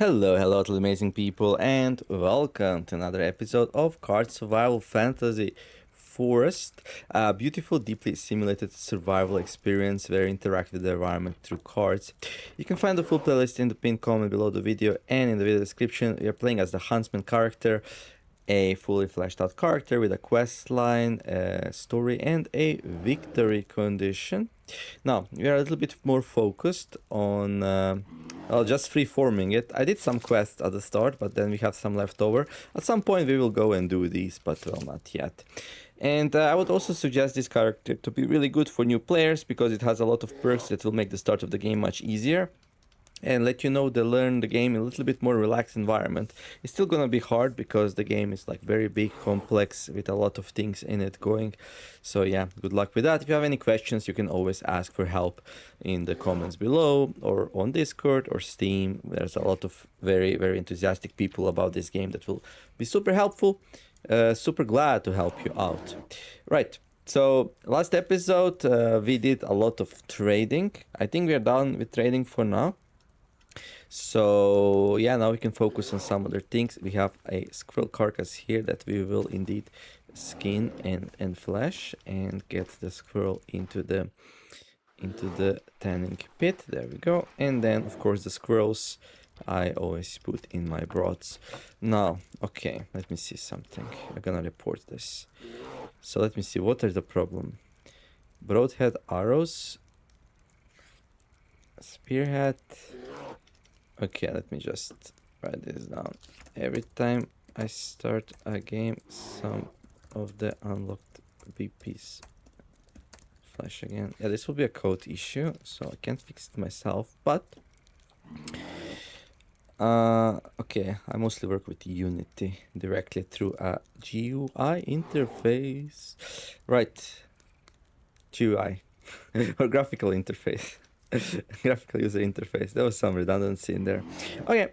Hello, to the amazing people, and welcome to another episode of Card Survival Fantasy Forest. A beautiful, deeply simulated survival experience where you interact with the environment through cards. You can find the full playlist in the pinned comment below the video and in the video description. We are playing as the Huntsman character, a fully fleshed out character with a quest line, a story, and a victory condition. Now, we are a little bit more focused on just free-forming it. I did some quests at the start, but then we have some left over. At some point we will go and do these, but well, not yet. And I would also suggest this character to be really good for new players because it has a lot of perks that will make the start of the game much easier and let you know they learn the game in a little bit more relaxed environment. It's still gonna be hard because the game is like very big, complex, with a lot of things in it going. So yeah, good luck with that. If you have any questions, you can always ask for help in the comments below or on Discord or Steam. There's a lot of very enthusiastic people about this game that will be super helpful. Super glad to help you out. Right. So last episode we did a lot of trading. I think we are done with trading for now. So yeah, now we can focus on some other things. We have a squirrel carcass here that we will indeed skin and flesh and get the squirrel into the tanning pit. There we go. And then of course the squirrels I always put in my broths. Now, okay, let me see something. I'm gonna report this. So let me see, what are the problem? Broadhead arrows, spearhead. Okay, let me just write this down. Every time I start a game, some of the unlocked VPs flash again. Yeah, this will be a code issue, so I can't fix it myself, but okay, I mostly work with Unity directly through a GUI interface. Right, GUI or graphical interface. Graphical user interface. There was some redundancy in there. Okay,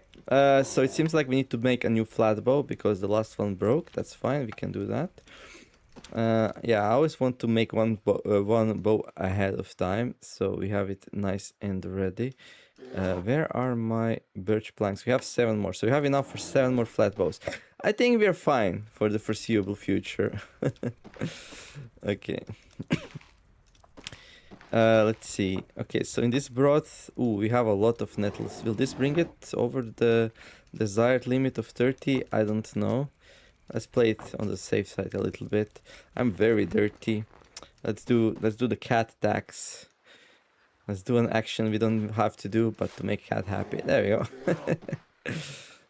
so it seems like we need to make a new flat bow because the last one broke. That's fine, we can do that. Yeah, I always want to make one bow ahead of time, so we have it nice and ready. Where are my birch planks? We have 7 more, so we have enough for 7 more flat bows. I think we are fine for the foreseeable future. Okay. Let's see. Okay, so in this broth, we have a lot of nettles. Will this bring it over the desired limit of 30? I don't know. Let's play it on the safe side a little bit. I'm very dirty. Let's do the cat tax. Let's do an action we don't have to do, but to make cat happy. There we go.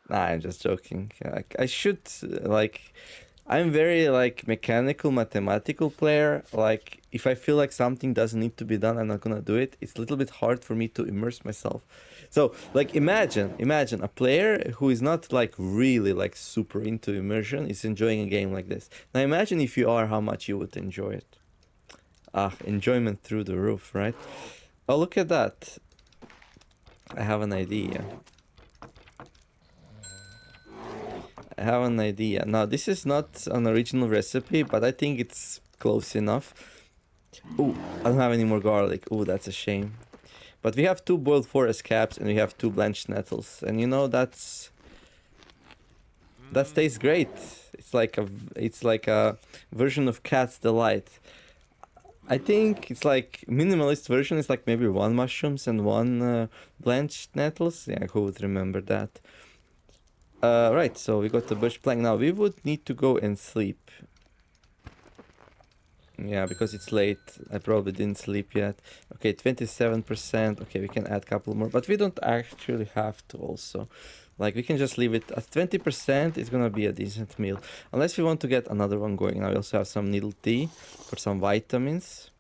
Nah, I'm just joking. I should like. I'm very like mechanical, mathematical player. Like if I feel like something doesn't need to be done, I'm not gonna do it. It's a little bit hard for me to immerse myself. So like imagine a player who is not like really like super into immersion is enjoying a game like this. Now imagine if you are, how much you would enjoy it. Enjoyment through the roof, right? Oh, look at that. I have an idea. I have an idea. Now, this is not an original recipe, but I think it's close enough. Oh, I don't have any more garlic. Oh, that's a shame. But we have 2 boiled forest caps and we have 2 blanched nettles. And you know, that tastes great. It's like a version of Cat's Delight. I think it's like minimalist version is like maybe 1 mushrooms and 1 blanched nettles. Yeah, who would remember that? Right, so we got the birch plank. Now we would need to go and sleep. Yeah, because it's late. I probably didn't sleep yet. Okay, 27%. Okay, we can add a couple more, but we don't actually have to also. Like, we can just leave it at 20%. It's gonna be a decent meal. Unless we want to get another one going. Now we also have some needle tea for some vitamins.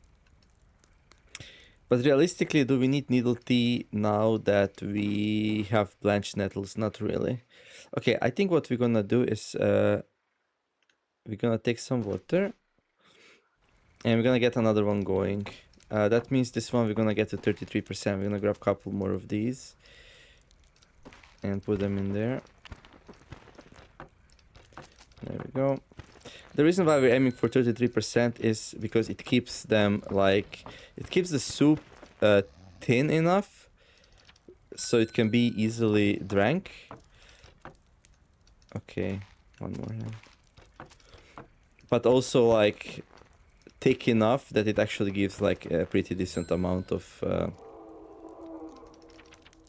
But realistically, do we need needle tea now that we have blanched nettles? Not really. Okay, I think what we're gonna do is we're gonna take some water and we're gonna get another one going. That means this one we're gonna get to 33%. We're gonna grab a couple more of these and put them in there. There we go. The reason why we're aiming for 33% is because it keeps them like, it keeps the soup thin enough so it can be easily drank. Okay, one more hand. But also like thick enough that it actually gives like a pretty decent amount of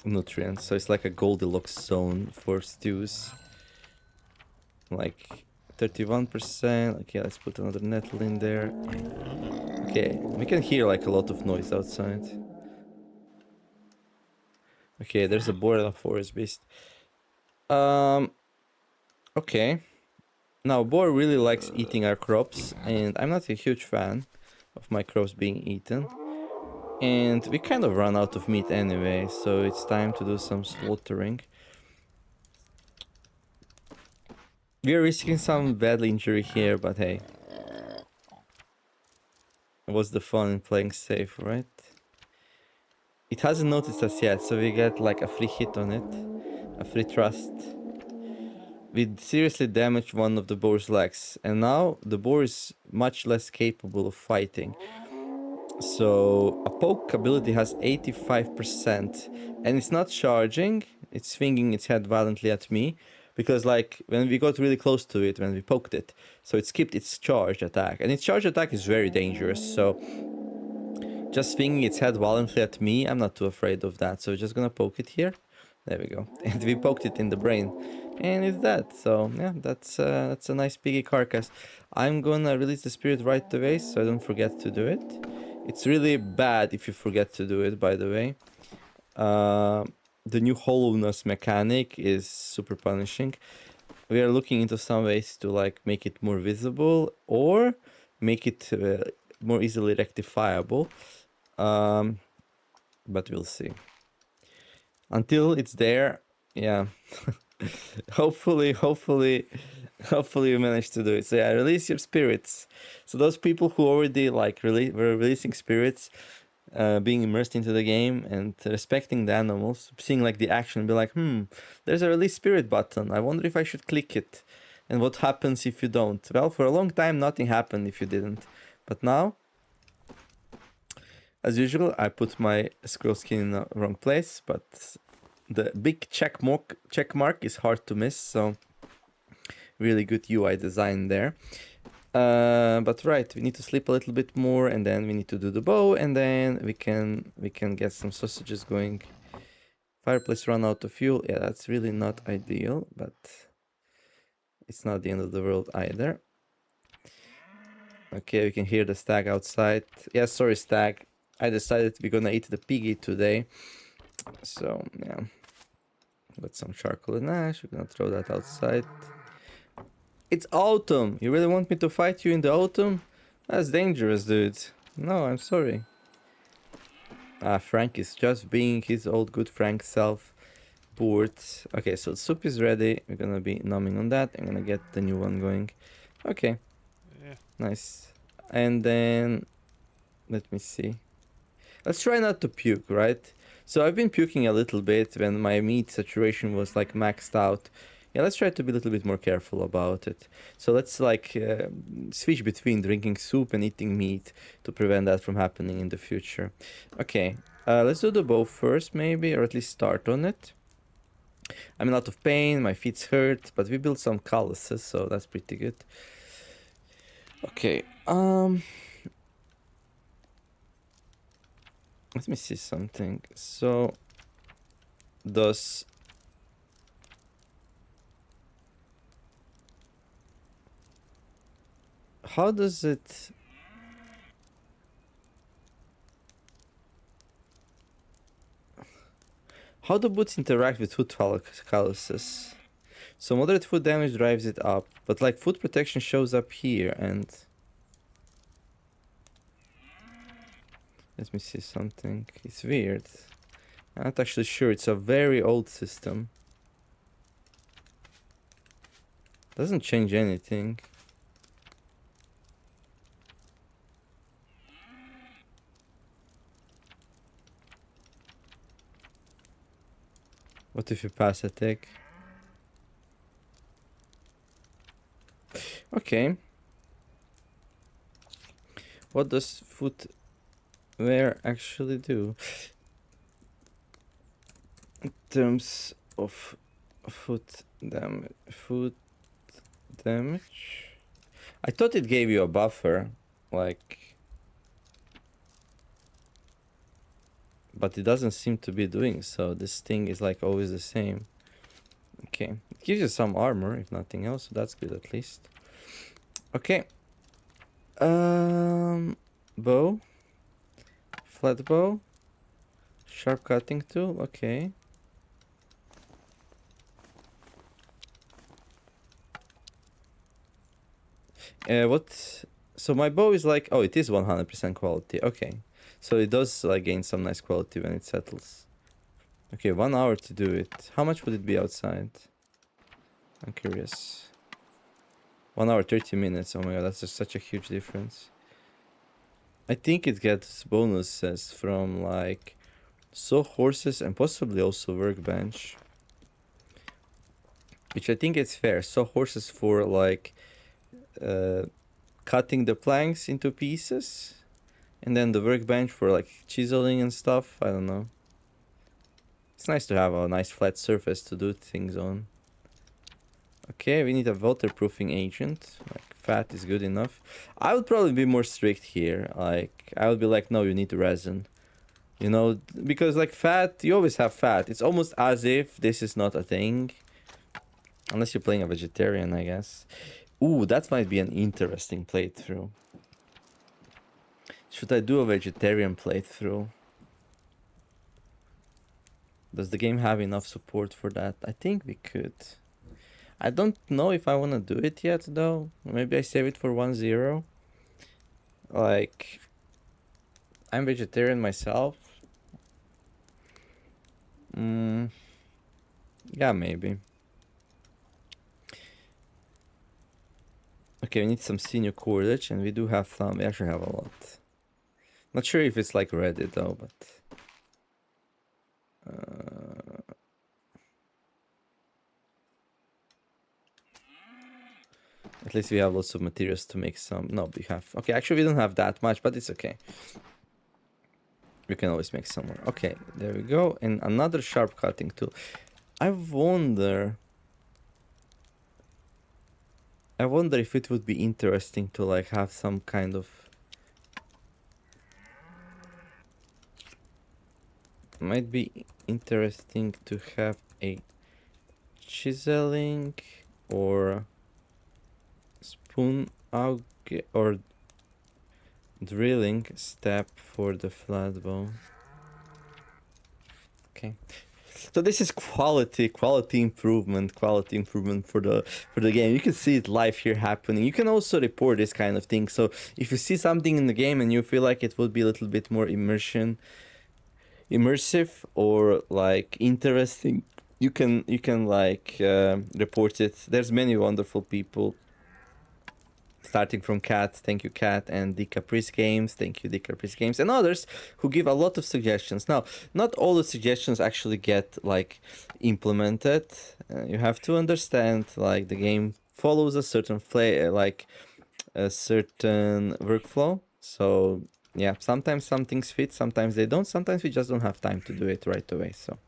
nutrients. So it's like a Goldilocks zone for stews. Like 31%. Okay, let's put another nettle in there. Okay, we can hear like a lot of noise outside. Okay, there's a boar and a forest beast. Okay. Now, boar really likes eating our crops, and I'm not a huge fan of my crops being eaten. And we kind of run out of meat anyway, so it's time to do some slaughtering. We are risking some bad injury here, but hey. What's the fun in playing safe, right? It hasn't noticed us yet, so we get like a free hit on it. A free thrust. We seriously damaged one of the boar's legs, and now the boar is much less capable of fighting. So a poke ability has 85%, and it's not charging, it's swinging its head violently at me, because like when we got really close to it, when we poked it, so it skipped its charge attack, and its charge attack is very dangerous, so just swinging its head violently at me, I'm not too afraid of that, so we're just gonna poke it here. There we go. And we poked it in the brain. And it's dead. So yeah, that's a nice piggy carcass. I'm gonna release the spirit right away so I don't forget to do it. It's really bad if you forget to do it, by the way. The new hollowness mechanic is super punishing. We are looking into some ways to like make it more visible or make it more easily rectifiable. But we'll see. Until it's there, yeah. hopefully we manage to do it. So yeah, release your spirits. So those people who already like were releasing spirits, being immersed into the game and respecting the animals, seeing like the action, be like, there's a release spirit button. I wonder if I should click it. And what happens if you don't? Well, for a long time nothing happened if you didn't. But now, as usual, I put my scroll skin in the wrong place, but the big check mark is hard to miss, so really good UI design there. But right, we need to sleep a little bit more, and then we need to do the bow, and then we can get some sausages going. Fireplace run out of fuel. Yeah, that's really not ideal, but it's not the end of the world either. Okay, we can hear the stag outside. Yeah, sorry, stag. I decided we're gonna eat the piggy today. So, yeah. Got some charcoal and ash. We're gonna throw that outside. It's autumn. You really want me to fight you in the autumn? That's dangerous, dude. No, I'm sorry. Frank is just being his old good Frank self. Bored. Okay, so soup is ready. We're gonna be numbing on that. I'm gonna get the new one going. Okay. Yeah. Nice. And then... let me see. Let's try not to puke, right? So I've been puking a little bit when my meat saturation was like maxed out. Yeah, let's try to be a little bit more careful about it. So let's like switch between drinking soup and eating meat to prevent that from happening in the future. Okay, let's do the bow first maybe, or at least start on it. I'm in a lot of pain, my feet hurt, but we built some calluses, so that's pretty good. Okay, let me see something. So, does... how does it... how do boots interact with foot calluses? So moderate foot damage drives it up, but like foot protection shows up here and... let me see something. It's weird. I'm not actually sure. It's a very old system. Doesn't change anything. What if you pass a tick? Okay. What does footwear actually do? terms of food damage. I thought it gave you a buffer, like, but it doesn't seem to be doing so. This thing is like always the same. Okay, it gives you some armor, if nothing else, so that's good at least. Okay. Bow, flat bow, sharp cutting tool. Okay. What? So my bow is like, oh, it is 100% quality. Okay, so it does like gain some nice quality when it settles. Okay, 1 hour to do it. How much would it be outside? I'm curious. 1 hour 30 minutes. Oh my god, that's just such a huge difference. I think it gets bonuses from like horses and possibly also workbench, which I think is fair. Horses for like cutting the planks into pieces, and then the workbench for like chiseling and stuff. I don't know. It's nice to have a nice flat surface to do things on. Okay, we need a waterproofing agent. Like fat is good enough. I would probably be more strict here. Like I would be like, no, you need resin. You know, because like fat, you always have fat. It's almost as if this is not a thing. Unless you're playing a vegetarian, I guess. Ooh, that might be an interesting playthrough. Should I do a vegetarian playthrough? Does the game have enough support for that? I think we could. I don't know if I want to do it yet, though. Maybe I save it for 1-0. Like, I'm vegetarian myself. Yeah, maybe. Okay, we need some senior cordage, and we do have some. We actually have a lot. Not sure if it's like ready though, but at least we have lots of materials to make some. No, we have. Okay, actually we don't have that much, but it's okay. We can always make some more. Okay, there we go. And another sharp cutting tool. I wonder if it would be interesting to like have some kind of. Might be interesting to have a chiseling or spoon auge or drilling step for the flat bow. Okay. So this is quality improvement for the game. You can see it live here happening. You can also report this kind of thing. So if you see something in the game and you feel like it would be a little bit more immersive or like interesting, you can like report it. There's many wonderful people. Starting from Cat, thank you Cat, and the Caprice Games, thank you the Caprice Games, and others who give a lot of suggestions. Now, not all the suggestions actually get like implemented. You have to understand like the game follows a certain like a certain workflow. So yeah, sometimes some things fit, sometimes they don't. Sometimes we just don't have time to do it right away. So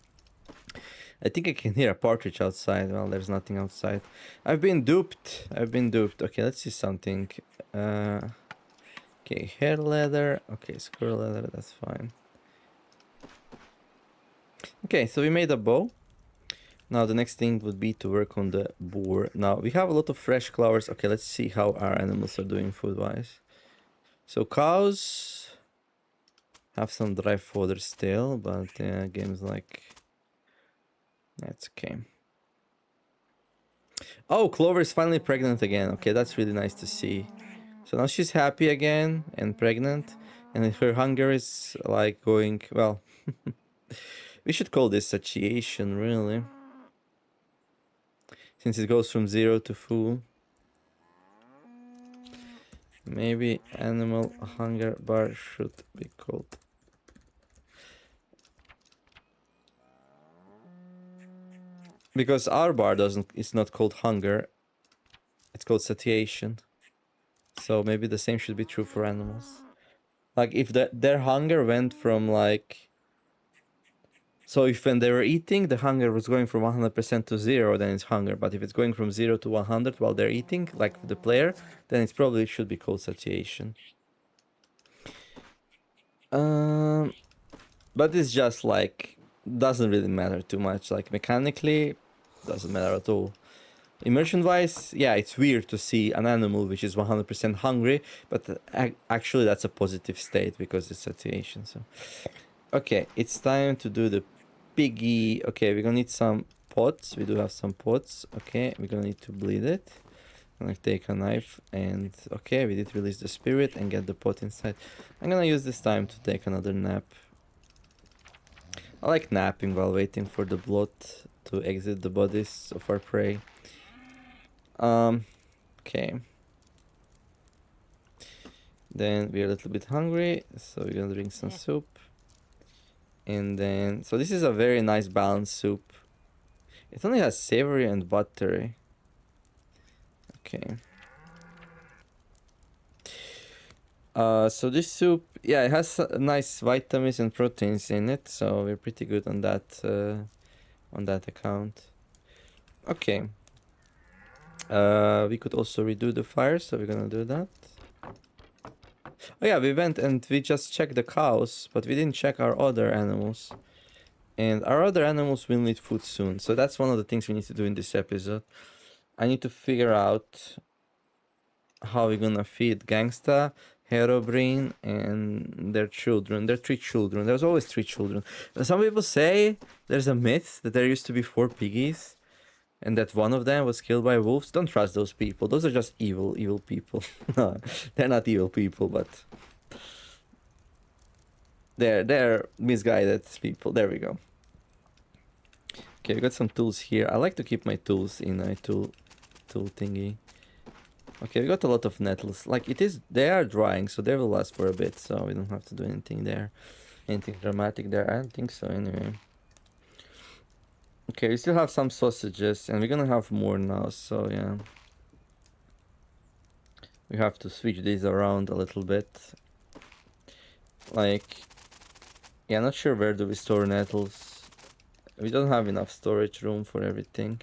I think I can hear a partridge outside. Well, there's nothing outside. I've been duped. Okay, let's see something. Okay, hair leather. Okay, squirrel leather. That's fine. Okay, so we made a bow. Now the next thing would be to work on the boar. Now we have a lot of fresh flowers. Okay, let's see how our animals are doing food-wise. So cows have some dry fodder still, but yeah, game's like... That's okay. Oh, Clover is finally pregnant again. Okay, that's really nice to see. So now she's happy again and pregnant, and her hunger is like going, well, we should call this satiation, really. Since it goes from 0 to full. Maybe animal hunger bar should be called. Because our bar it's not called hunger, it's called satiation. So maybe the same should be true for animals. Like if their hunger went from like So if when they were eating, the hunger was going from 100% to 0, then it's hunger. But if it's going from 0 to 100 while they're eating, like the player, then it probably should be called satiation. But it's just like, doesn't really matter too much. Like mechanically, doesn't matter at all. Immersion wise, yeah, it's weird to see an animal which is 100% hungry, but actually that's a positive state because it's satiation. So, okay, it's time to do the piggy. Okay, we're gonna need some pots. We do have some pots. Okay, we're gonna need to bleed it. I'm gonna take a knife and okay, we did release the spirit and get the pot inside. I'm gonna use this time to take another nap. I like napping while waiting for the blood to exit the bodies of our prey. Okay. Then we're a little bit hungry, so we're gonna drink some soup. And then, so this is a very nice balanced soup. It only has savory and buttery. Okay. So this soup, yeah, it has nice vitamins and proteins in it, so we're pretty good on that account. Okay. We could also redo the fire, so we're gonna do that. Oh yeah, we went and we just checked the cows, but we didn't check our other animals. And our other animals will need food soon, so that's one of the things we need to do in this episode. I need to figure out how we're gonna feed Gangsta, Herobrine, and their children. Their 3 children. There's always 3 children. Some people say there's a myth that there used to be 4 piggies, and that one of them was killed by wolves. Don't trust those people. Those are just evil people. No, they're not evil people, but they're misguided people. There we go. Okay, we got some tools here. I like to keep my tools in a tool thingy. Okay, we got a lot of nettles. Like they are drying, so they will last for a bit, so we don't have to do anything there. Anything dramatic there? I don't think so anyway. Okay, we still have some sausages, and we're gonna have more now, so yeah. We have to switch these around a little bit. Like, yeah, not sure where do we store nettles. We don't have enough storage room for everything.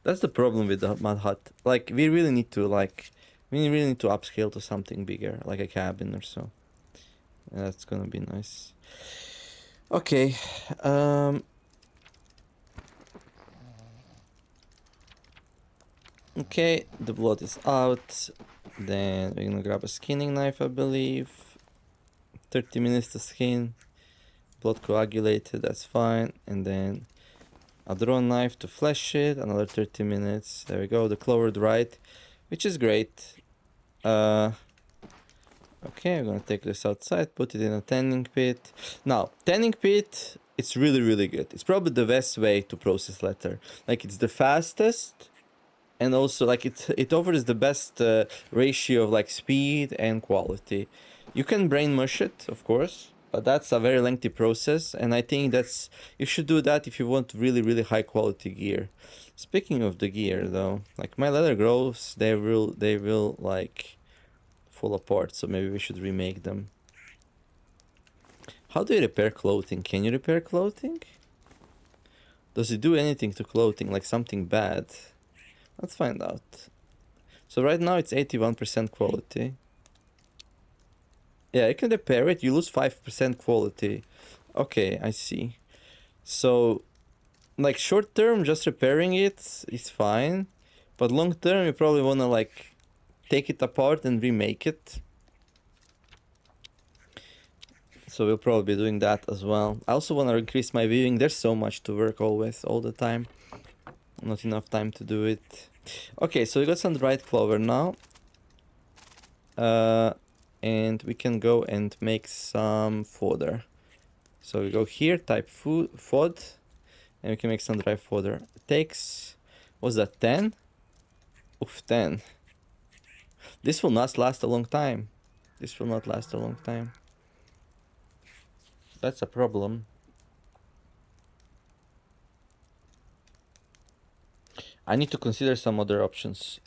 That's the problem with the mud hut. Like, we really need to upscale to something bigger, like a cabin or so. That's gonna be nice. Okay, okay, the blood is out. Then we're gonna grab a skinning knife, I believe. 30 minutes to skin. Blood coagulated, that's fine. And then a drawn knife to flesh it, another 30 minutes. There we go, the clover dried, which is great. Okay, I'm gonna take this outside, put it in a tanning pit. Now, tanning pit, it's really good. It's probably the best way to process leather. Like, it's the fastest, and also like it offers the best ratio of like speed and quality. You can brain mush it, of course, but that's a very lengthy process, and I think you should do that if you want really high quality gear. Speaking of the gear though, like my leather gloves, they will like fall apart, so maybe we should remake them. How do you repair clothing? Can you repair clothing? Does it do anything to clothing, like something bad? Let's find out. So right now it's 81% quality. Yeah, you can repair it. You lose 5% quality. Okay, I see. So, like short term, just repairing it is fine. But long term, you probably want to like take it apart and remake it. So we'll probably be doing that as well. I also want to increase my weaving. There's so much to work always, all the time. Not enough time to do it. Okay, so we got some dried clover now. And we can go and make some fodder. So we go here, type fod, and we can make some dry fodder. It takes, what's that, 10? Oof, 10. This will not last a long time. This will not last a long time. That's a problem. I need to consider some other options.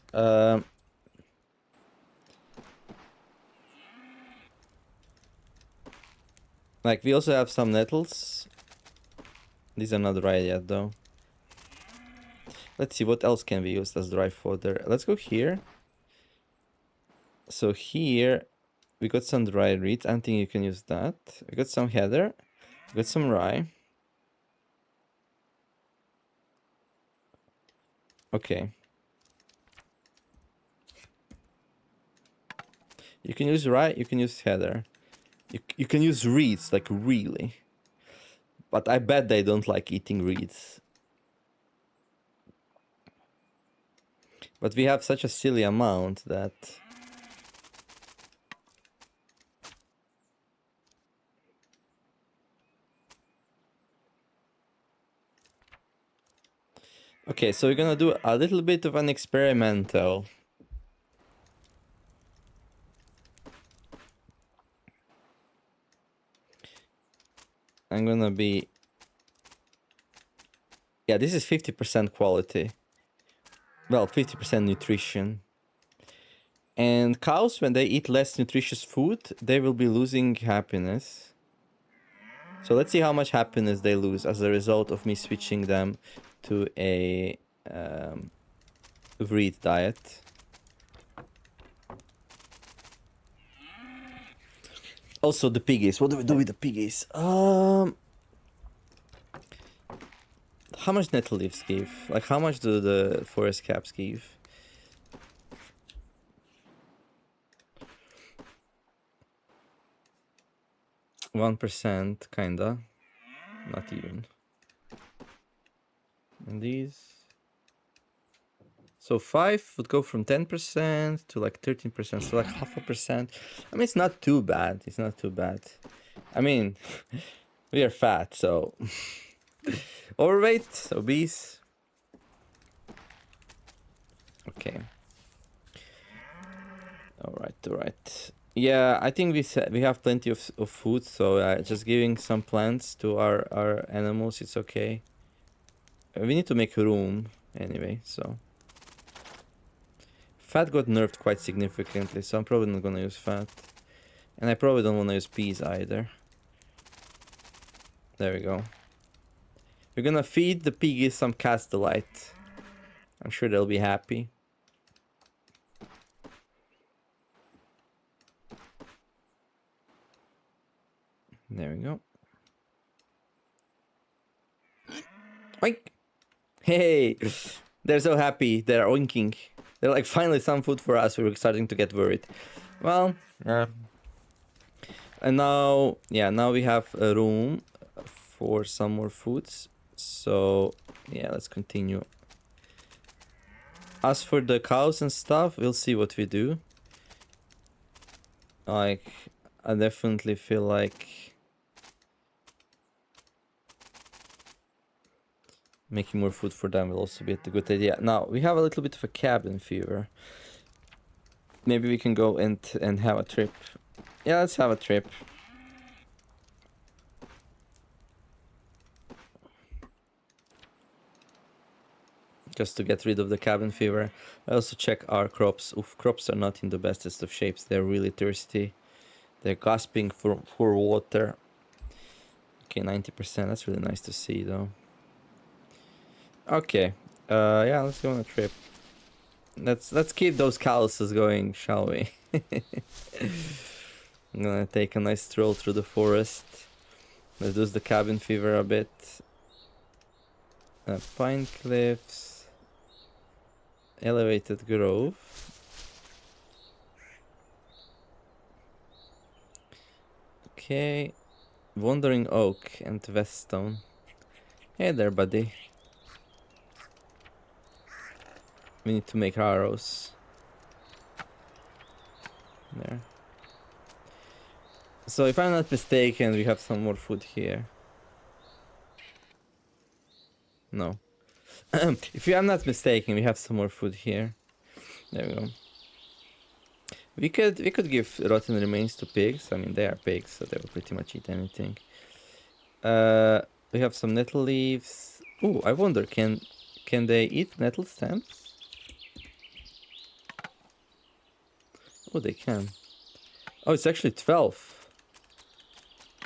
Like we also have some nettles. These are not dry yet, though. Let's see, what else can be used as dry fodder? Let's go here. So here, we got some dry reeds. I don't think you can use that. We got some heather. We got some rye. Okay. You can use rye, you can use heather. You can use reeds, like really. But I bet they don't like eating reeds. But we have such a silly amount that... Okay, so we're gonna do a little bit of an experimental. I'm gonna be... Yeah, this is 50% quality. Well, 50% nutrition. And cows, when they eat less nutritious food, they will be losing happiness. So let's see how much happiness they lose as a result of me switching them to a reed diet. Also the piggies. What do we do with the piggies? How much nettle leaves give? Like, how much do the forest caps give? %, kinda. Not even. And these... So 5 would go from 10% to like 13%, so like 0.5%. I mean, it's not too bad. It's not too bad. I mean, we are fat, so... Overweight, obese. Okay. Alright. Yeah, I think we have plenty of food, so just giving some plants to our animals, it's okay. We need to make room anyway, so... Fat got nerfed quite significantly, so I'm probably not gonna use fat. And I probably don't wanna use peas either. There we go. We're gonna feed the piggies some Castellite. I'm sure they'll be happy. There we go. Oink! Hey! They're so happy. They're oinking. They're like, finally some food for us. We were starting to get worried. Well, and now, yeah, now we have a room for some more foods. So, yeah, let's continue. As for the cows and stuff, we'll see what we do. Like, I definitely feel like making more food for them will also be a good idea. Now, we have a little bit of a cabin fever. Maybe we can go and have a trip. Yeah, let's have a trip. Just to get rid of the cabin fever. I also check our crops. Oof, crops are not in the bestest of shapes. They're really thirsty. They're gasping for water. Okay, 90%. That's really nice to see, though. Okay. Yeah, let's go on a trip. Let's keep those calluses going, shall we? I'm gonna take a nice stroll through the forest. Reduce the cabin fever a bit. Pine cliffs. Elevated grove. Okay. Wandering oak and weststone. Hey there, buddy. We need to make arrows. There. So if I'm not mistaken, we have some more food here. No. If I'm not mistaken, we have some more food here. There we go. We could give rotten remains to pigs. I mean, they are pigs, so they will pretty much eat anything. We have some nettle leaves. Ooh, I wonder, can they eat nettle stems? Oh, they can. Oh, it's actually 12.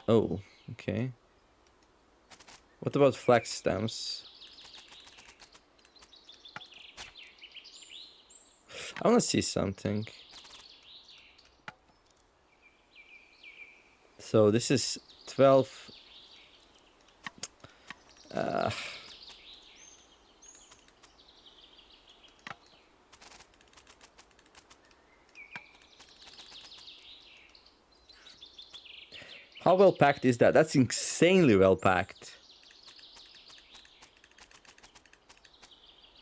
Oh, okay. What about flax stems? I want to see something. So this is 12. How well packed is that? That's insanely well packed.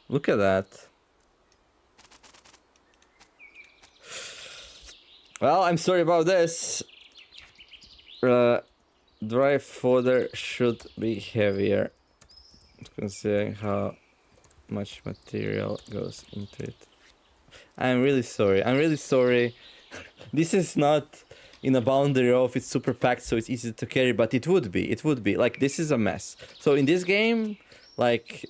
Look at that. Well, I'm sorry about this. Dry fodder should be heavier, considering how much material goes into it. I'm really sorry. I'm really sorry. This is not in a boundary of it's super packed, so it's easy to carry, but it would be. It would be. Like, this is a mess. So in this game, like,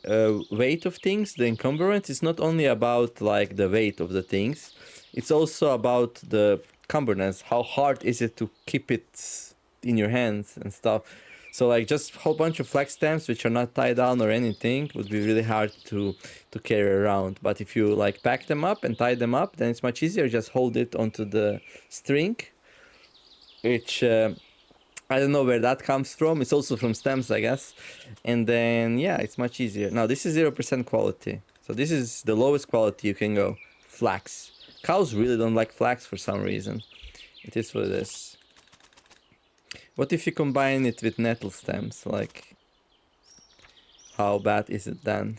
weight of things, the encumbrance is not only about, like, the weight of the things, it's also about the encumbrance. How hard is it to keep it in your hands and stuff. So, like, just a whole bunch of flag stamps which are not tied down or anything would be really hard to carry around. But if you, like, pack them up and tie them up, then it's much easier. Just hold it onto the string, which I don't know where that comes from. It's also from stamps, I guess. And then, yeah, it's much easier. Now, this is 0% quality. So this is the lowest quality you can go. Flax. Cows really don't like flax for some reason. It is what it is. What if you combine it with nettle stems? Like, how bad is it then?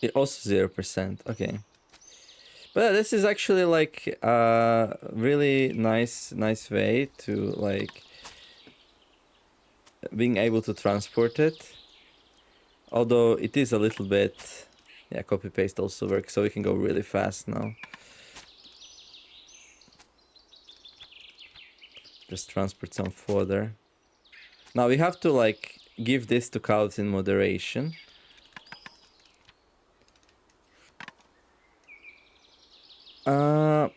It also 0%. Okay. But this is actually like a really nice way to, like, being able to transport it. Although it is a little bit, yeah, copy paste also works, so we can go really fast now. Just transport some fodder. Now we have to, like, give this to cows in moderation.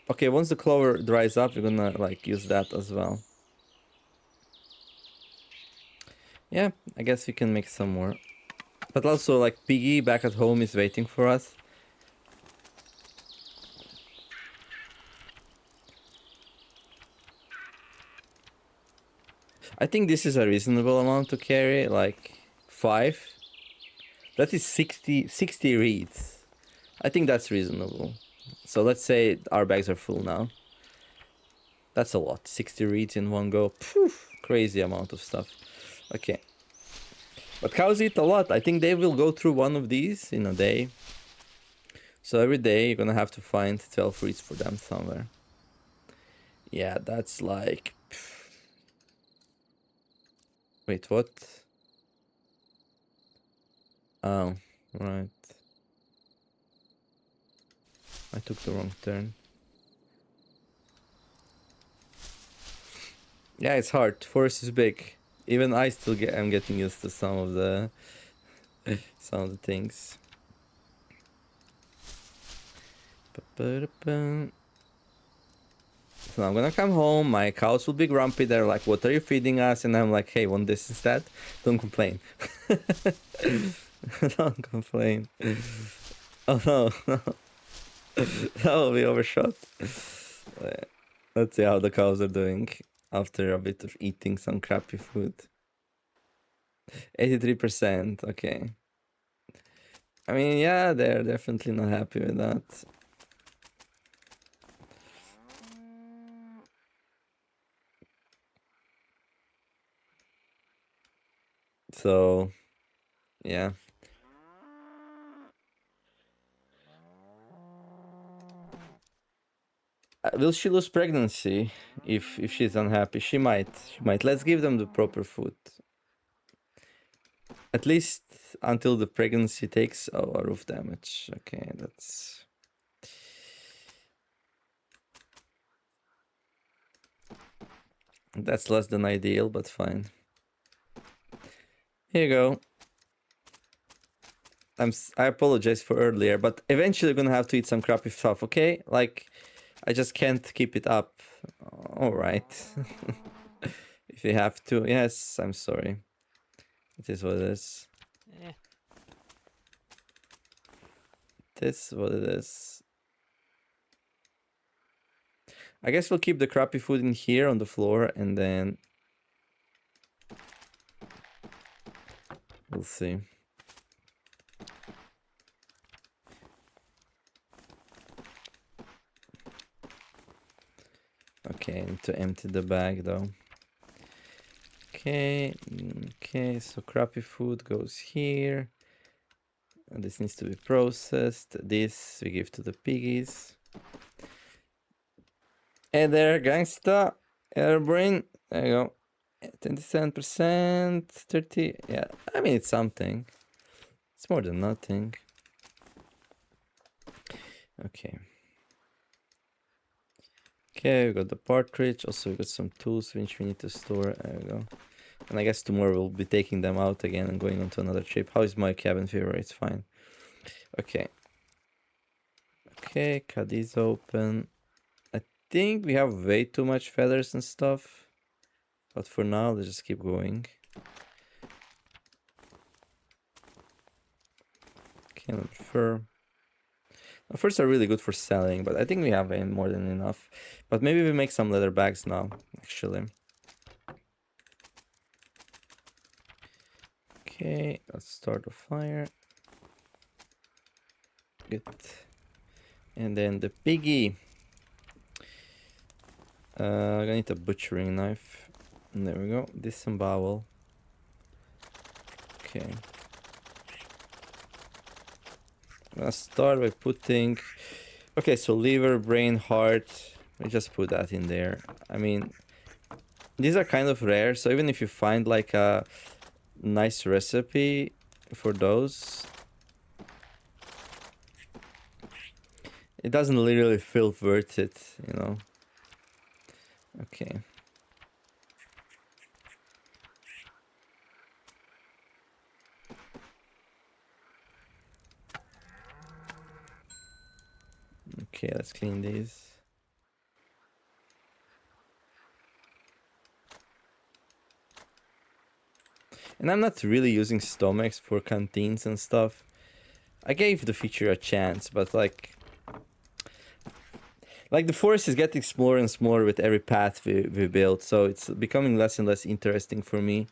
Okay, once the clover dries up, we're gonna, like, use that as well. Yeah, I guess we can make some more. But also, like, Piggy back at home is waiting for us. I think this is a reasonable amount to carry, like 5. That is 60 reeds. I think that's reasonable. So let's say our bags are full now. That's a lot. 60 reeds in one go. Poof, crazy amount of stuff. Okay. But cows eat a lot. I think they will go through one of these in a day. So every day you're gonna have to find 12 reeds for them somewhere. Yeah, that's like... Wait, what? Oh, right. I took the wrong turn. Yeah, it's hard. Forest is big. Even I still am getting used to some of the things. So I'm gonna come home, my cows will be grumpy, they're like, what are you feeding us? And I'm like, hey, want this instead? Don't complain. Don't complain. Oh no, no. That will be overshot. Let's see how the cows are doing after a bit of eating some crappy food. 83%, okay. I mean, yeah, they're definitely not happy with that. So, yeah. Will she lose pregnancy if she's unhappy? She might. She might. Let's give them the proper food. At least until the pregnancy takes a roof damage. Okay, that's less than ideal, but fine. Here you go. I apologize for earlier, but eventually you're gonna have to eat some crappy stuff, okay? Like, I just can't keep it up All right. If you have to, yes, I'm sorry. It is what it is. Eh, It is what it is. I guess we'll keep the crappy food in here on the floor, and then we'll see. Okay, I need to empty the bag though. Okay, okay, so crappy food goes here. And this needs to be processed. This we give to the piggies. Hey there, gangsta. Airbrain. There you go. 27%, 30. Yeah, I mean, it's something. It's more than nothing. Okay. Okay, we got the partridge. Also, we got some tools which we need to store. There we go. And I guess tomorrow we'll be taking them out again and going on to another trip. How is my cabin fever? It's fine. Okay. Okay, cut these open. I think we have way too much feathers and stuff. But for now, let's just keep going. Okay, another fur. Now, furs are really good for selling, but I think we have more than enough. But maybe we make some leather bags now, actually. Okay, let's start a fire. Good. And then the piggy. I'm gonna need a butchering knife. And there we go. Disembowel. Okay. I'm gonna start by putting... Okay, so liver, brain, heart. We just put that in there. I mean, these are kind of rare, so even if you find like a nice recipe for those, it doesn't literally feel worth it, you know. Okay. Okay, let's clean these. And I'm not really using stomachs for canteens and stuff. I gave the feature a chance, but like the forest is getting smaller and smaller with every path we build, so it's becoming less and less interesting for me.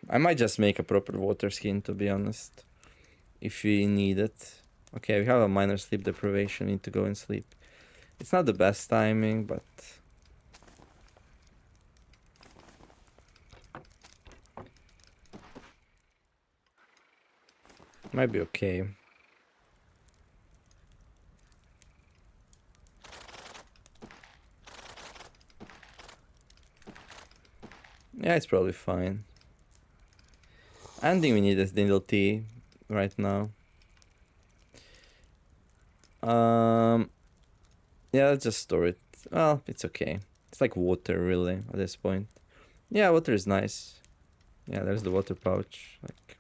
I might just make a proper water skin, to be honest, if we need it. Okay, we have a minor sleep deprivation, we need to go and sleep. It's not the best timing, but... might be okay. Yeah, it's probably fine. I don't think we need this dindle tea right now. Yeah, let's just store it. Well, it's okay. It's like water, really, at this point. Yeah, water is nice. Yeah, there's the water pouch. Like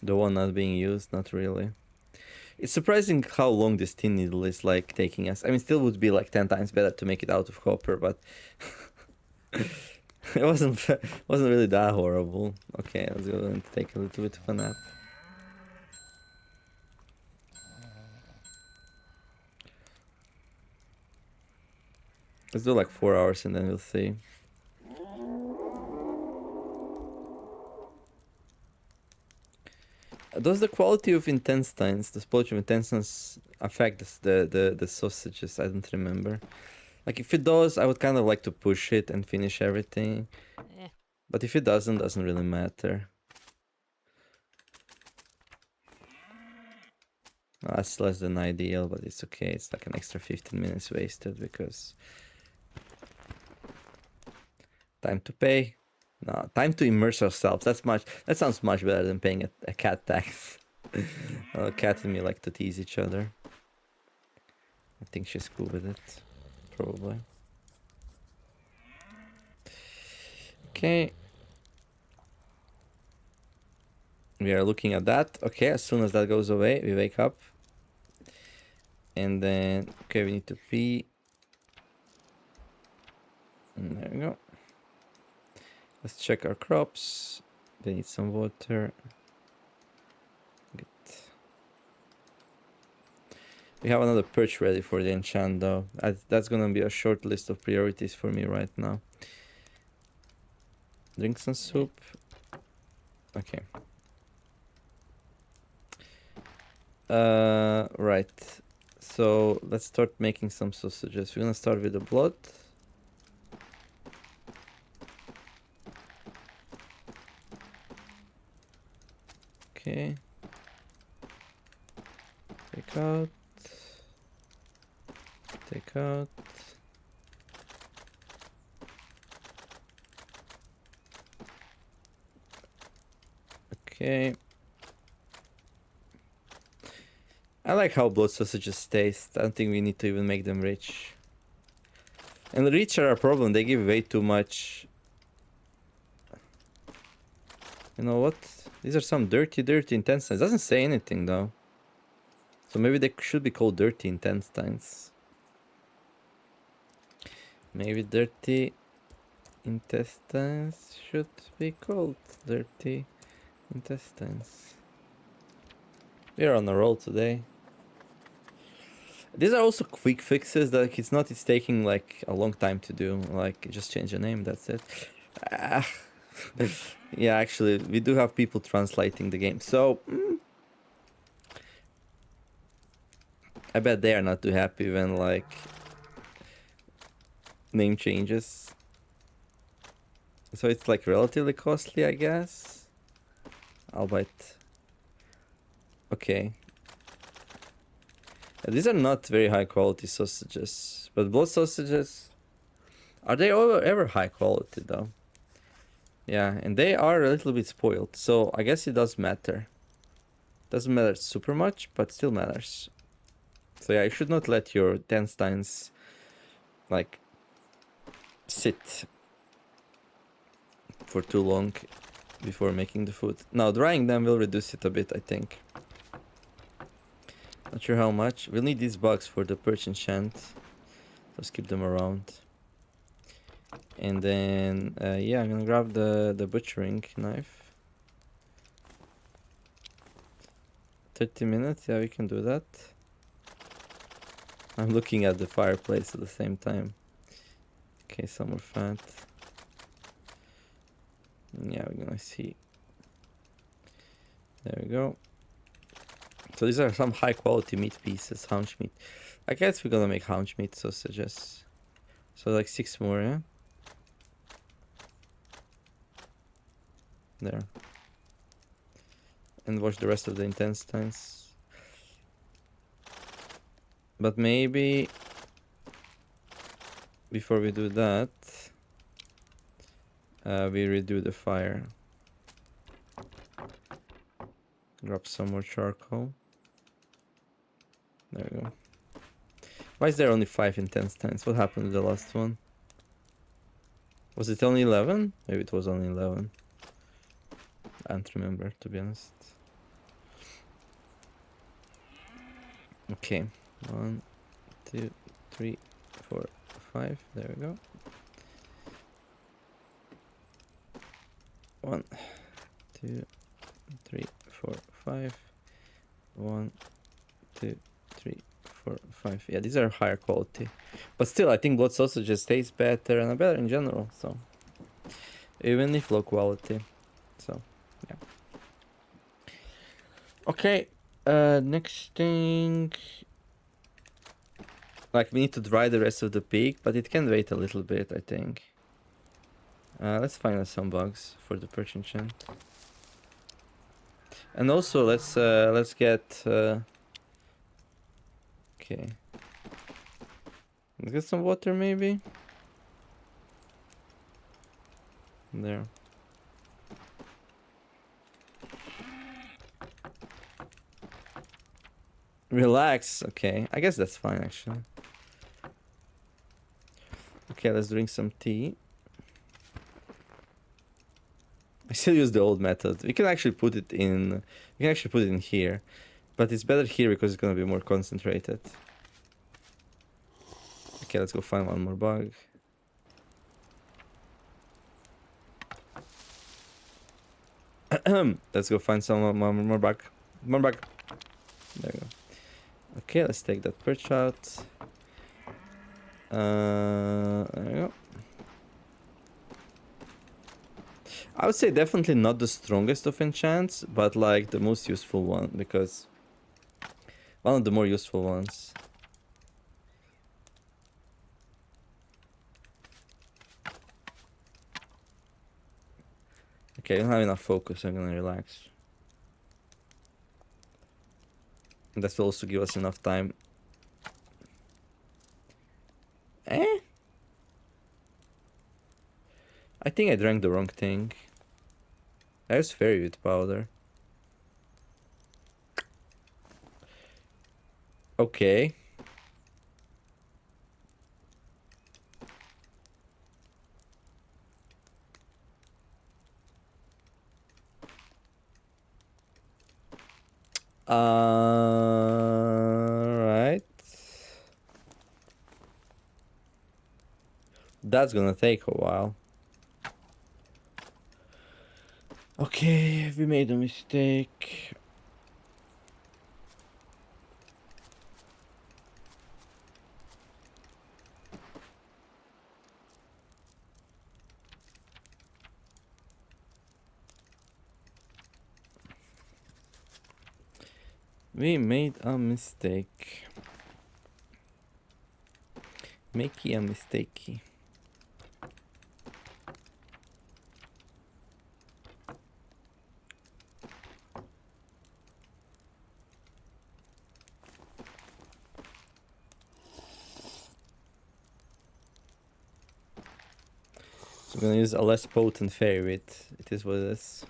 the one not being used, not really. It's surprising how long this tin needle is like taking us. I mean, still would be like 10 times better to make it out of copper, but it wasn't really that horrible. Okay, let's go and take a little bit of a nap. Let's do like 4 hours and then we'll see. Does the quality of intestines, the splotch of intestines, affect the sausages? I don't remember. Like if it does, I would kind of like to push it and finish everything. eh. But if it doesn't really matter. That's less than ideal, but it's okay. It's like an extra 15 minutes wasted because... time to pay. No, time to immerse ourselves. That sounds much better than paying a cat tax. Cat and me like to tease each other. I think she's cool with it. Probably. Okay. We are looking at that. Okay, as soon as that goes away, we wake up. And then, okay, we need to pee. And there we go. Let's check our crops. They need some water. Good. We have another perch ready for the enchant though. That's gonna be a short list of priorities for me right now. Drink some soup. Okay. Right. So let's start making some sausages. We're gonna start with the blood. Okay. Take out. Take out. Okay. I like how blood sausages taste. I don't think we need to even make them rich. And the rich are a problem. They give way too much. You know what? These are some dirty intestines. Doesn't say anything though. So maybe they should be called dirty intestines. Maybe dirty intestines should be called dirty intestines. We're on a roll today. These are also quick fixes. Like it's taking like a long time to do. Like just change the name. That's it. Yeah, actually, we do have people translating the game. So I bet they are not too happy when like name changes. So it's like relatively costly, I guess. Albeit. Okay. These are not very high quality sausages, but blood sausages, are they ever high quality though? Yeah, and they are a little bit spoiled, so I guess it does matter. Doesn't matter super much, but still matters. So yeah, you should not let your intestines like sit for too long before making the food. Now drying them will reduce it a bit, I think. Not sure how much. We'll need these bugs for the perch enchant. Let's keep them around. And then, yeah, I'm gonna grab the butchering knife. 30 minutes, yeah, we can do that. I'm looking at the fireplace at the same time. Okay, some more fat. Yeah, we're gonna see. There we go. So these are some high quality meat pieces, haunch meat. I guess we're gonna make haunch meat sausages. So like 6 more, yeah? There. And wash the rest of the intestines. But maybe before we do that, we redo the fire. Grab some more charcoal. There we go. Why is there only 5 intestines? What happened to the last one? Was it only 11? Maybe it was only 11. I don't remember, to be honest. Okay. 1, 2, 3, 4, 5. There we go. 1, 2, 3, 4, 5. 1, 2, 3, 4, 5. Yeah, these are higher quality. But still, I think blood sausages taste better and are better in general. So, even if low quality. So, yeah. Okay. Next thing. Like, we need to dry the rest of the pig, but it can wait a little bit, I think. Let's find us some bugs for the perch enchant. And also, let's get... okay. Let's get some water, maybe? There. Relax. Okay, I guess that's fine, actually. Okay, let's drink some tea. I still use the old method. We can actually put it in... We can actually put it in here. But it's better here because it's gonna be more concentrated. Okay, let's go find one more bug. Let's go find some more bug. More bug. There you go. Okay, let's take that perch out. There you go. I would say definitely not the strongest of enchants, but like the most useful one, because one of the more useful ones. Okay, I don't have enough focus, I'm gonna relax. And that will also give us enough time. I think I drank the wrong thing. I was fairy with powder. Okay. Right. That's gonna take a while. Okay, we made a mistake. We made a mistake. Makey a mistakey. So I'm gonna use a less potent fairy wit. It is what it is.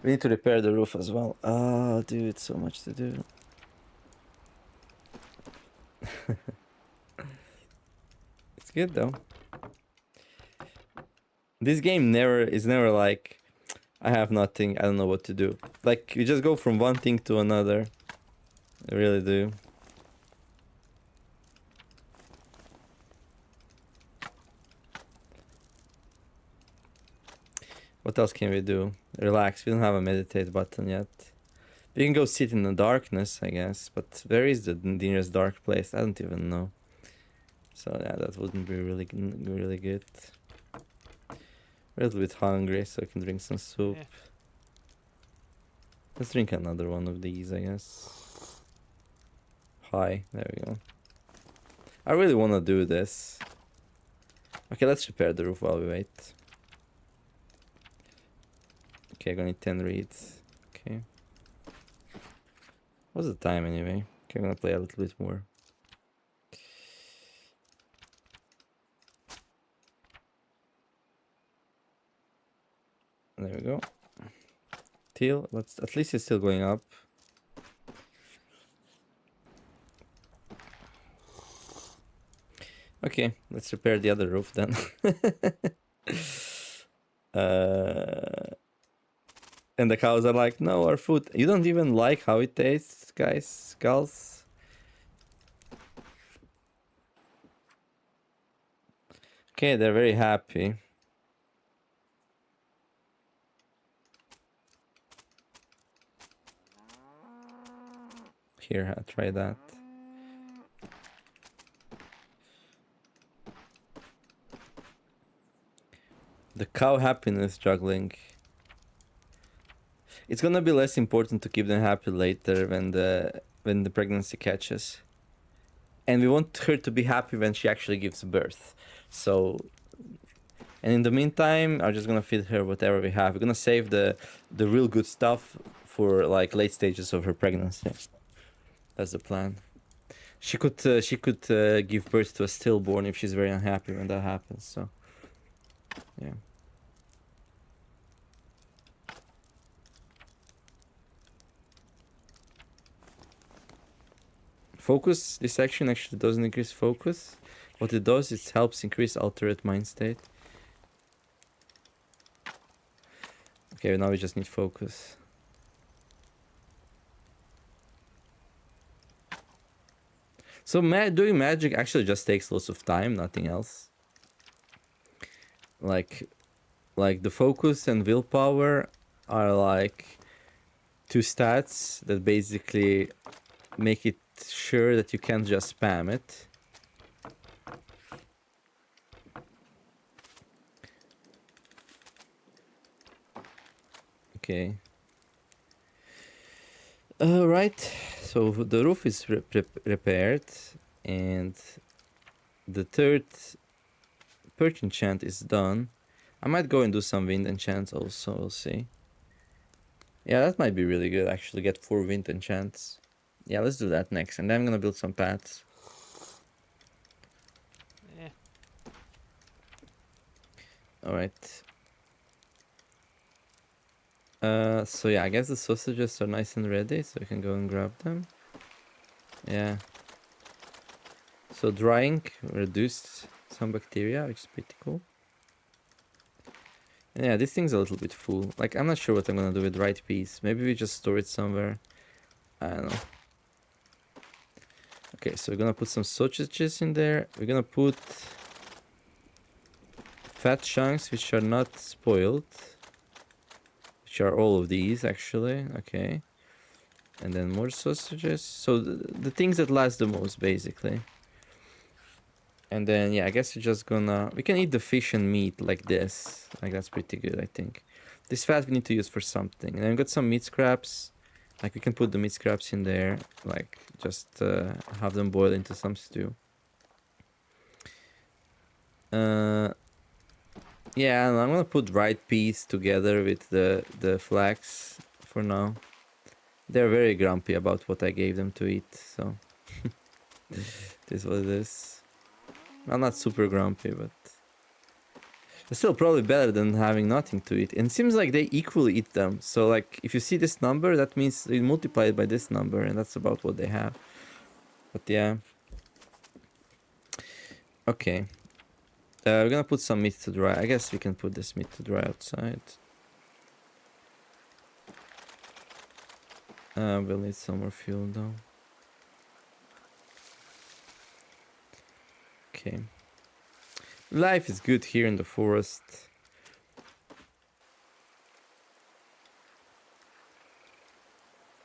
We need to repair the roof as well. Oh, dude, so much to do. It's good though. This game is never like, I have nothing, I don't know what to do. Like, you just go from one thing to another. I really do. What else can we do? Relax, we don't have a meditate button yet. We can go sit in the darkness, I guess. But where is the nearest dark place? I don't even know. So yeah, that wouldn't be really good. A little bit hungry, so I can drink some soup. Yeah. Let's drink another one of these, I guess. Hi, there we go. I really want to do this. Okay, let's repair the roof while we wait. Okay, I'm gonna need 10 reeds. Okay. What's the time anyway? Okay, I'm gonna play a little bit more. There we go. Teal, at least it's still going up. Okay, let's repair the other roof then. And the cows are like, no, our food. You don't even like how it tastes, guys, gals. Okay, they're very happy. Here, I'll try that. The cow happiness juggling. It's gonna be less important to keep them happy later when the pregnancy catches. And we want her to be happy when she actually gives birth. So, and in the meantime, I'm just gonna feed her whatever we have. We're gonna save the real good stuff for like late stages of her pregnancy. That's the plan. She could give birth to a stillborn if she's very unhappy when that happens. So, yeah. Focus. This action actually doesn't increase focus. What it does is helps increase alternate mind state. Okay, now we just need focus. So doing magic actually just takes lots of time, nothing else. Like the focus and willpower are like two stats that basically make it sure that you can't just spam it. Okay. Right. So the roof is repaired, and the third perch enchant is done. I might go and do some wind enchants also. We'll see. Yeah, that might be really good. Actually, get 4 wind enchants. Yeah, let's do that next, and then I'm gonna build some paths. Eh. All right. So yeah, I guess the sausages are nice and ready, so we can go and grab them. Yeah. So drying reduced some bacteria, which is pretty cool. And yeah, this thing's a little bit full. Like, I'm not sure what I'm gonna do with dried peas. Maybe we just store it somewhere. I don't know. Okay, so we're gonna put some sausages in there. We're gonna put fat chunks which are not spoiled. Which are all of these actually. Okay. And then more sausages. So the things that last the most basically. And then yeah, I guess we're just gonna we can eat the fish and meat like this. Like that's pretty good, I think. This fat we need to use for something. And then we got some meat scraps. Like we can put the meat scraps in there, like just have them boil into some stew. Yeah, and I'm gonna put dried peas together with the flax for now. They're very grumpy about what I gave them to eat, so this is what it is. I'm not super grumpy, but it's still probably better than having nothing to eat. And it seems like they equally eat them. So like if you see this number, that means you multiply it by this number, and that's about what they have. But yeah. Okay. We're gonna put some meat to dry. I guess we can put this meat to dry outside. We'll need some more fuel though. Okay. Life is good here in the forest.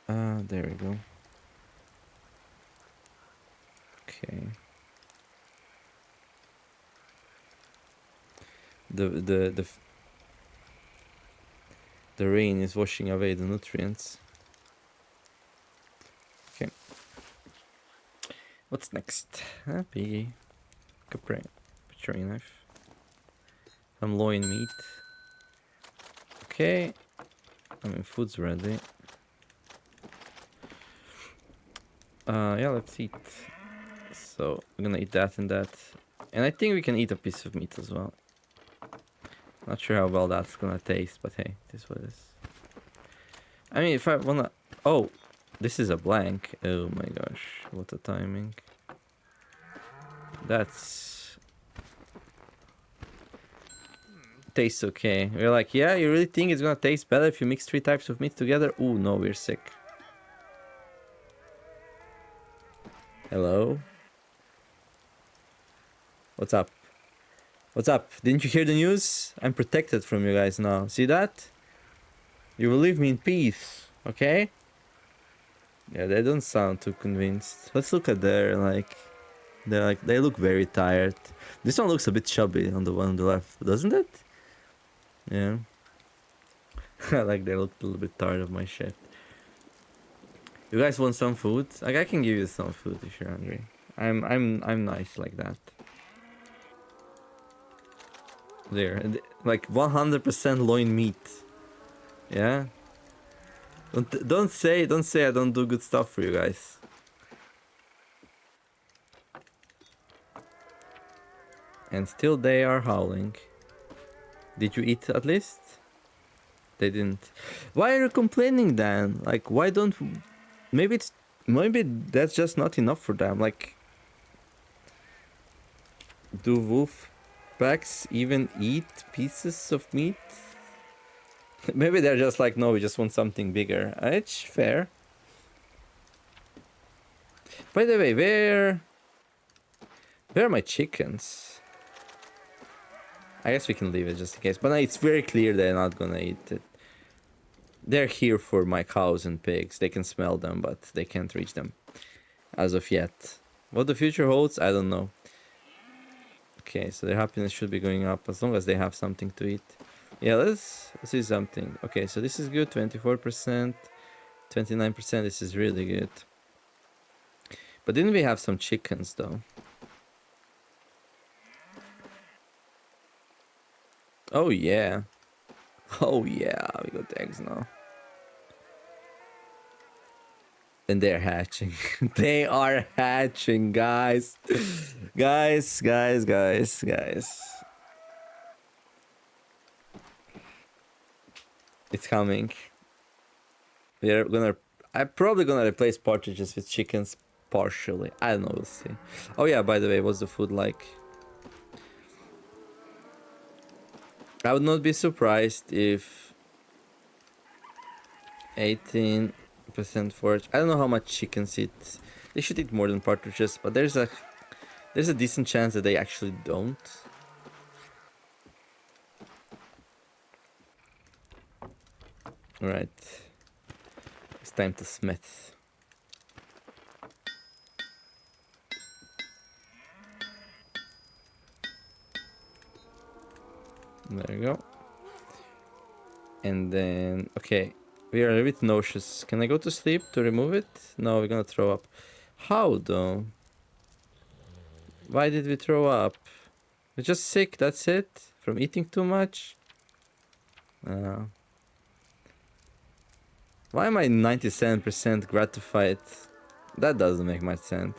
There we go. Okay. The rain is washing away the nutrients. Okay. What's next? Piggy. Butchering knife. Some loin meat. Okay. I mean, food's ready. Yeah, let's eat. So, we're gonna eat that and that. And I think we can eat a piece of meat as well. Not sure how well that's gonna taste, but hey, this is what it is. I mean, if I wanna... Oh, this is a blank. Oh my gosh, what a timing. That's... Tastes okay. We're like, yeah, you really think it's gonna taste better if you mix 3 types of meat together? Ooh, no, we're sick. Hello? What's up? What's up? Didn't you hear the news? I'm protected from you guys now. See that? You will leave me in peace, okay? Yeah, they don't sound too convinced. Let's look at their, like... they look very tired. This one looks a bit chubby on the one on the left, doesn't it? Yeah. Like they look a little bit tired of my shit. You guys want some food? Like I can give you some food if you're hungry. I'm nice like that. There, like 100% loin meat. Yeah. Don't say I don't do good stuff for you guys. And still they are howling. Did you eat at least? They didn't. Why are you complaining then? Like why don't... Maybe that's just not enough for them. Like, do wolf packs even eat pieces of meat? Maybe they're just like, no, we just want something bigger. It's fair. By the way, Where are my chickens? I guess we can leave it just in case. But no, it's very clear they're not gonna eat it. They're here for my cows and pigs. They can smell them, but they can't reach them. As of yet. What the future holds, I don't know. Okay, so their happiness should be going up as long as they have something to eat. Yeah, let's see something. Okay, so this is good. 24%, 29%. This is really good. But didn't we have some chickens though? Oh yeah. Oh yeah, we got eggs now. And they're hatching. They are hatching, guys. Guys. It's coming. I'm probably gonna replace partridges with chickens partially. I don't know, we'll see. Oh yeah, by the way, what's the food like? I would not be surprised if 18% forage. I don't know how much chickens eat. They should eat more than partridges, but there's a decent chance that they actually don't. Right. It's time to smith. There you go. And then, okay, we are a bit nauseous. Can I go to sleep to remove it? No, we're gonna throw up. How though? Why did we throw up? We're just sick, that's it? From eating too much? Why am I 97% gratified? That doesn't make much sense.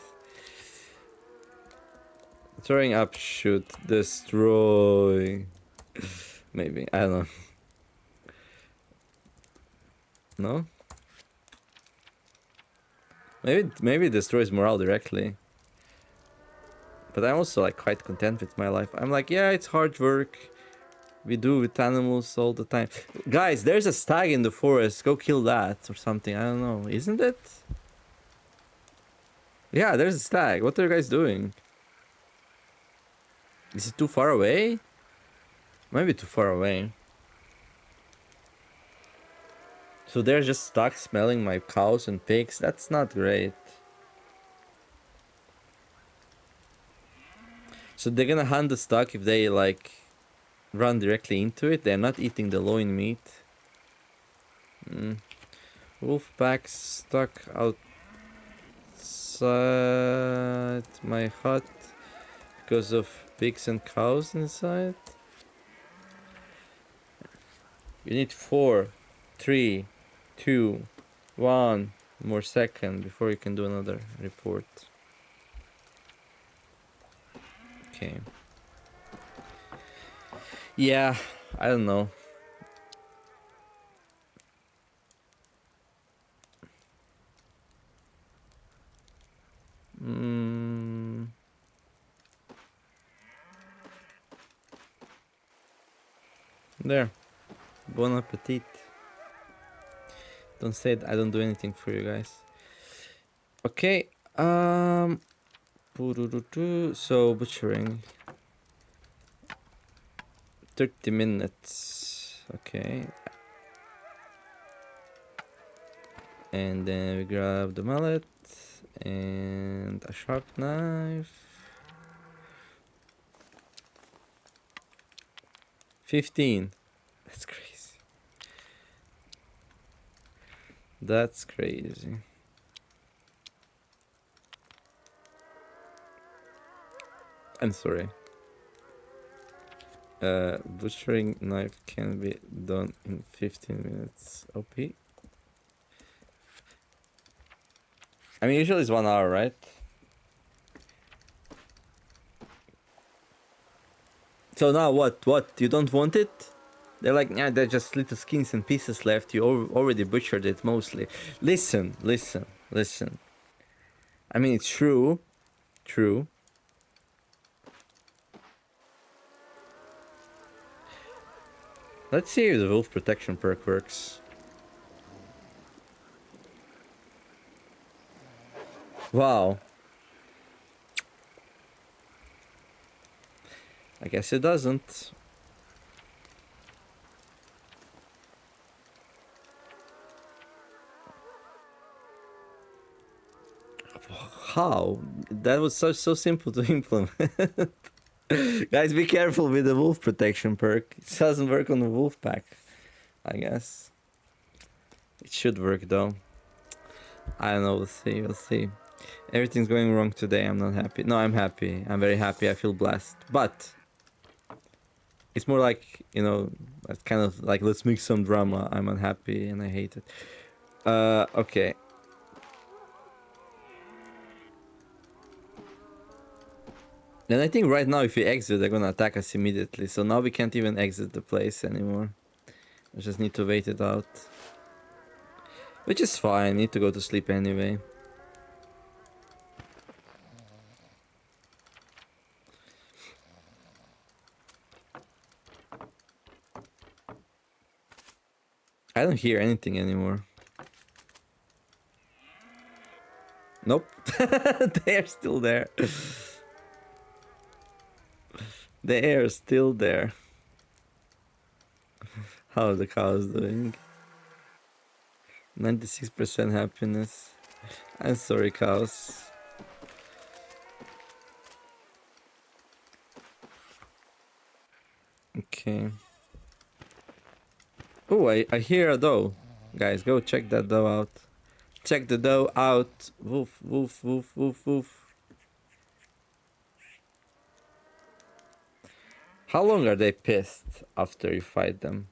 Throwing up should destroy. Maybe, I don't know. No? Maybe it destroys morale directly. But I'm also like quite content with my life. I'm like, yeah, it's hard work. We do with animals all the time. Guys, there's a stag in the forest. Go kill that or something. I don't know. Isn't it? Yeah, there's a stag. What are you guys doing? Is it too far away? Maybe too far away. So they're just stuck smelling my cows and pigs. That's not great. So they're gonna hunt the stock if they like run directly into it. They're not eating the loin meat. Wolf packs stuck outside my hut because of pigs and cows inside. You need 4, 3, 2, 1 more second before you can do another report. Okay. Yeah, I don't know. There. Bon appetit. Don't say I don't do anything for you guys. Okay. So butchering. 30 minutes. Okay. And then we grab the mallet and a sharp knife. 15. That's crazy. That's crazy. I'm sorry. Butchering knife can be done in 15 minutes. OP. I mean, usually it's 1 hour, right? So now what? What? You don't want it? They're like, yeah, they're just little skins and pieces left. You already butchered it mostly. Listen. I mean, it's true. True. Let's see if the wolf protection perk works. Wow. I guess it doesn't. How? That was so simple to implement. Guys, be careful with the wolf protection perk. It doesn't work on the wolf pack, I guess. It should work though. I don't know, we'll see, we'll see. Everything's going wrong today, I'm not happy. No, I'm happy. I'm very happy, I feel blessed. But it's more like, you know, it's kind of like, let's make some drama. I'm unhappy and I hate it. Okay. And I think right now if we exit, they're gonna attack us immediately. So now we can't even exit the place anymore. I just need to wait it out. Which is fine, I need to go to sleep anyway. I don't hear anything anymore. Nope. They're still there. They are still there. How are the cows doing? 96% happiness. I'm sorry, cows. Okay. Oh, I hear a doe. Guys, go check that doe out. Check the doe out. Woof, woof, woof, woof, woof. How long are they pissed after you fight them?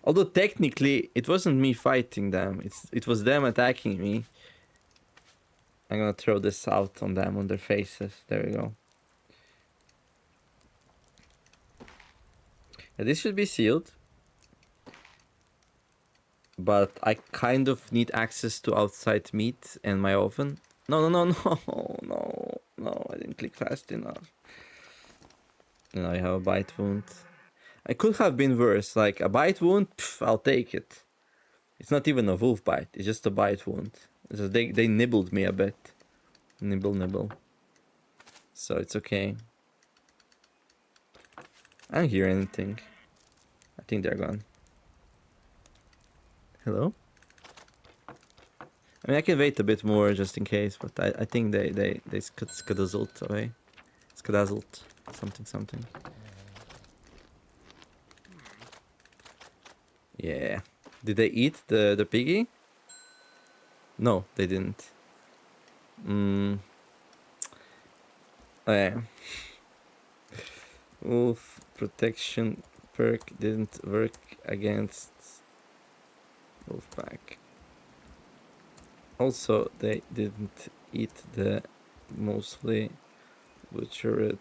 Although technically, it wasn't me fighting them. It was them attacking me. I'm gonna throw this out on them, on their faces. There we go. Yeah, this should be sealed. But I kind of need access to outside meat and my oven. No, no, no, no, no, no, I didn't click fast enough. Now I have a bite wound. I could have been worse, like a bite wound, pff, I'll take it. It's not even a wolf bite, it's just a bite wound. So they nibbled me a bit. Nibble, nibble. So it's okay. I don't hear anything. I think they're gone. Hello? I mean, I can wait a bit more just in case, but I think they skedazzled away. Skedazzled. Something, something. Yeah. Did they eat the piggy? No, they didn't. Yeah. Wolf protection perk didn't work against Wolfpack. Also, they didn't eat the mostly butchered,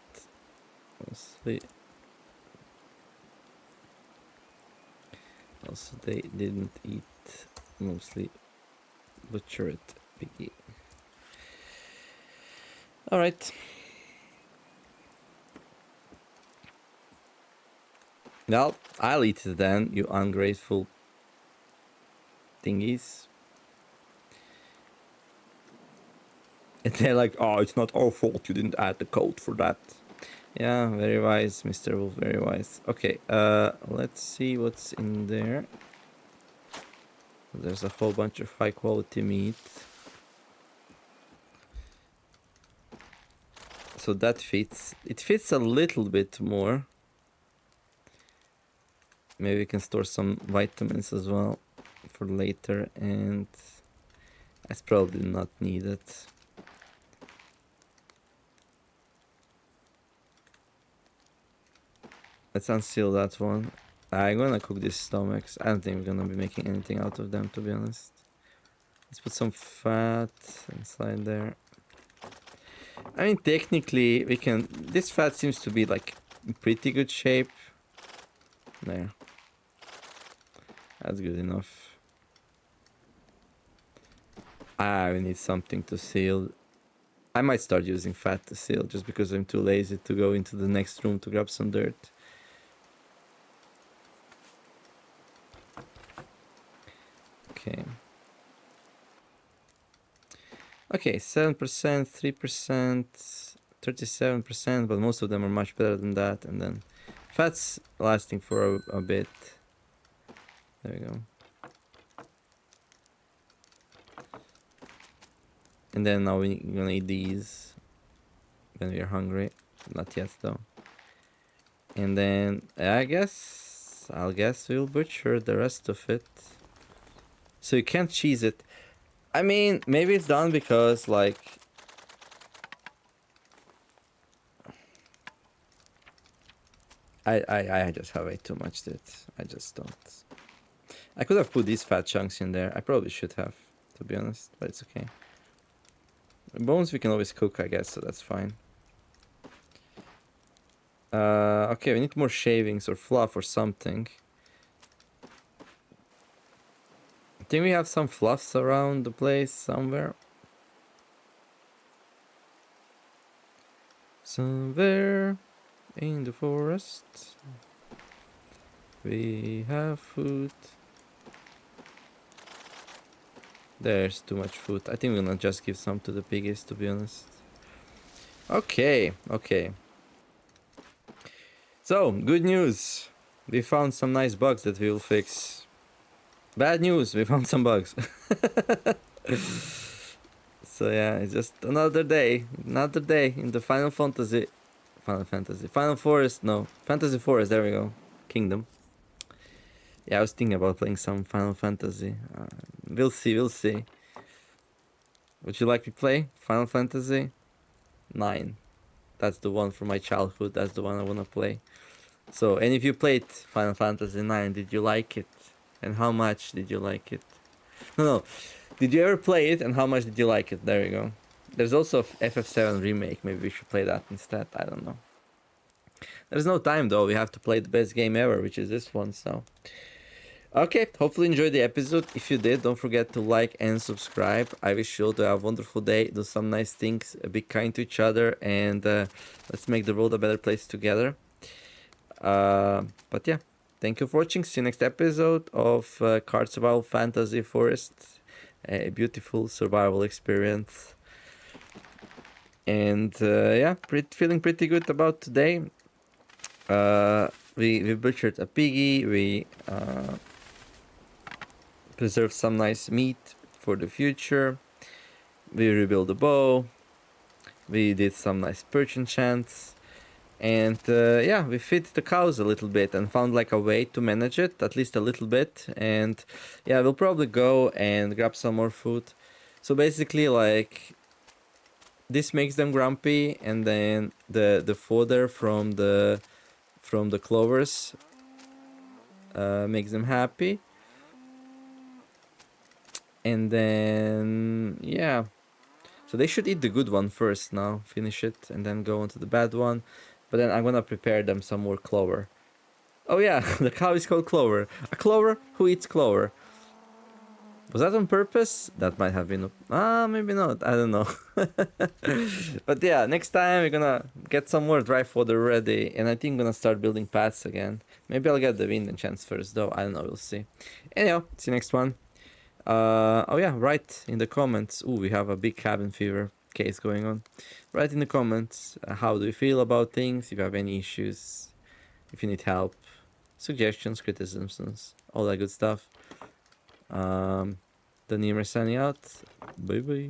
mostly. Also, they didn't eat mostly butchered piggy. All right. Well, I'll eat it then, you ungrateful thingies. And they're like, oh, it's not our fault you didn't add the code for that. Yeah, very wise, Mr. Wolf, very wise. Okay, let's see what's in there. There's a whole bunch of high quality meat. So that fits. It fits a little bit more. Maybe we can store some vitamins as well for later, and it's probably not needed. Let's unseal that one. I'm gonna cook these stomachs. I don't think we're gonna be making anything out of them, to be honest. Let's put some fat inside there. I mean, technically, we can... This fat seems to be, like, in pretty good shape. There. That's good enough. Ah, we need something to seal. I might start using fat to seal, just because I'm too lazy to go into the next room to grab some dirt. Okay. Okay, 7%, 3%, 37%, but most of them are much better than that. And then fat's lasting for a bit. There we go. And then now we're gonna eat these when we are hungry. Not yet though. And then I'll guess we'll butcher the rest of it. So you can't cheese it. I mean, maybe it's done because like I just have way too much to it. I just don't. I could have put these fat chunks in there. I probably should have, to be honest, but it's okay. Bones we can always cook, I guess, so that's fine. Okay, we need more shavings or fluff or something. I think we have some fluffs around the place somewhere. Somewhere in the forest we have food. There's too much food. I think we're gonna just give some to the piggies, to be honest. Okay. So, good news. We found some nice bugs that we will fix. Bad news, we found some bugs. So yeah, it's just another day in the Final Fantasy, there we go, Kingdom. Yeah, I was thinking about playing some Final Fantasy. We'll see. Would you like me to play Final Fantasy 9? That's the one from my childhood. That's the one I wanna play. So, and if you played Final Fantasy 9, did you like it? And how much did you like it? No. Did you ever play it and how much did you like it? There you go. There's also FF7 remake. Maybe we should play that instead. I don't know. There's no time though. We have to play the best game ever, which is this one. So, okay. Hopefully enjoyed the episode. If you did, don't forget to like and subscribe. I wish you all to have a wonderful day. Do some nice things. Be kind to each other, and let's make the world a better place together. But yeah, thank you for watching. See you next episode of Card Survival Fantasy Forest. A beautiful survival experience. And yeah, feeling pretty good about today. We butchered a piggy. We preserved some nice meat for the future. We rebuilt the bow. We did some nice perch enchants. And yeah, we fed the cows a little bit and found like a way to manage it, at least a little bit. And yeah, we'll probably go and grab some more food. So basically, like, this makes them grumpy, and then the fodder from the clovers makes them happy. And then yeah, so they should eat the good one first now, finish it, and then go on to the bad one. But then I'm gonna prepare them some more clover. Oh yeah, the cow is called Clover. A clover who eats clover. Was that on purpose? That might have been... maybe not. I don't know. But yeah, next time we're gonna get some more dry fodder ready. And I think I'm gonna start building paths again. Maybe I'll get the wind enchants first though. I don't know, we'll see. Anyhow, see you next one. Oh yeah, write in the comments. Ooh, we have a big cabin fever case going on. Write in the comments how do you feel about things, if you have any issues, if you need help, suggestions, criticisms, all that good stuff. The Nemer signing out. Bye bye.